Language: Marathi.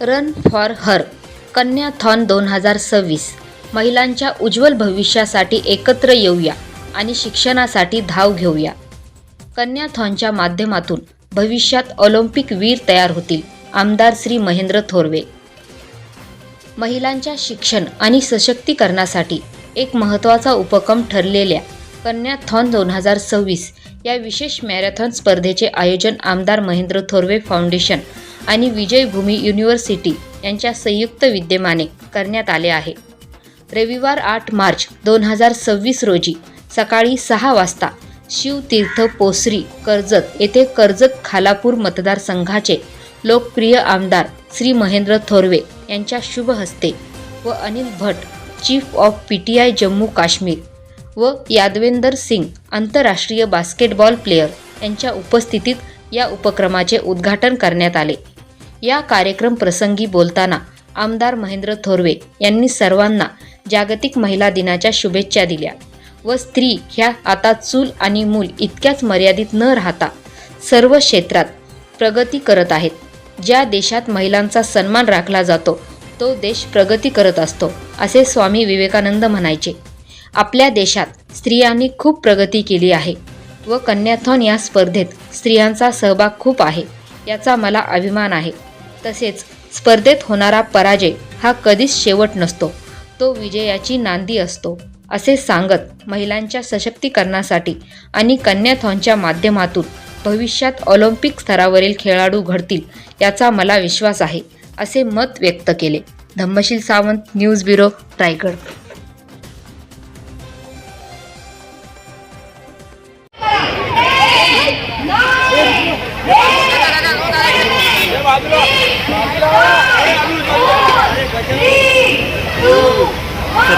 रन फॉर हर कन्याथॉन 2026 महिलांच्या उज्ज्वल भविष्यासाठी एकत्र येऊया आणि शिक्षणासाठी धाव घेऊया. कन्याथॉनच्या माध्यमातून भविष्यात ऑलिम्पिक वीर तयार होतील. आमदार श्री महेंद्र थोरवे. महिलांच्या शिक्षण आणि सशक्तीकरणासाठी एक महत्त्वाचा उपक्रम ठरलेल्या कन्याथॉन 2026 या विशेष मॅरेथॉन स्पर्धेचे आयोजन आमदार महेंद्र थोरवे फाउंडेशन आणि विजयभूमी युनिव्हर्सिटी यांच्या संयुक्त विद्यमाने करण्यात आले आहे. रविवार 8 मार्च 2026 रोजी सकाळी 6 वाजता शिवतीर्थ पोसरी कर्जत येथे कर्जत खालापूर मतदारसंघाचे लोकप्रिय आमदार श्री महेंद्र थोरवे यांच्या शुभ हस्ते व Anil Bhat chief of PTI Jammu Kashmir व यादवेंदर सिंग आंतरराष्ट्रीय बास्केटबॉल प्लेयर यांच्या उपस्थितीत या उपक्रमाचे उद्घाटन करण्यात आले. या कार्यक्रम प्रसंगी बोलताना आमदार महेंद्र थोरवे यांनी सर्वांना जागतिक महिला दिनाच्या शुभेच्छा दिल्या व स्त्री ह्या आता चूल आणि मूल इतक्याच मर्यादित न राहता सर्व क्षेत्रात प्रगती करत आहेत. ज्या देशात महिलांचा सन्मान राखला जातो तो देश प्रगती करत असतो असे स्वामी विवेकानंद म्हणायचे. आपल्या देशात स्त्रियांनी खूप प्रगती केली आहे व कन्याथॉन या स्पर्धेत स्त्रियांचा सहभाग खूप आहे याचा मला अभिमान आहे. तसेच स्पर्धेत होणारा पराजय हा कधीच शेवट नसतो, तो विजयाची नांदी असतो असे सांगत महिलांच्या सशक्तीकरणासाठी आणि कन्याथॉनच्या माध्यमातून भविष्यात ऑलिम्पिक स्तरावरील खेळाडू घडतील याचा मला विश्वास आहे असे मत व्यक्त केले. Dhammasheel Sawant, news bureau, Raigad. Three, two, one.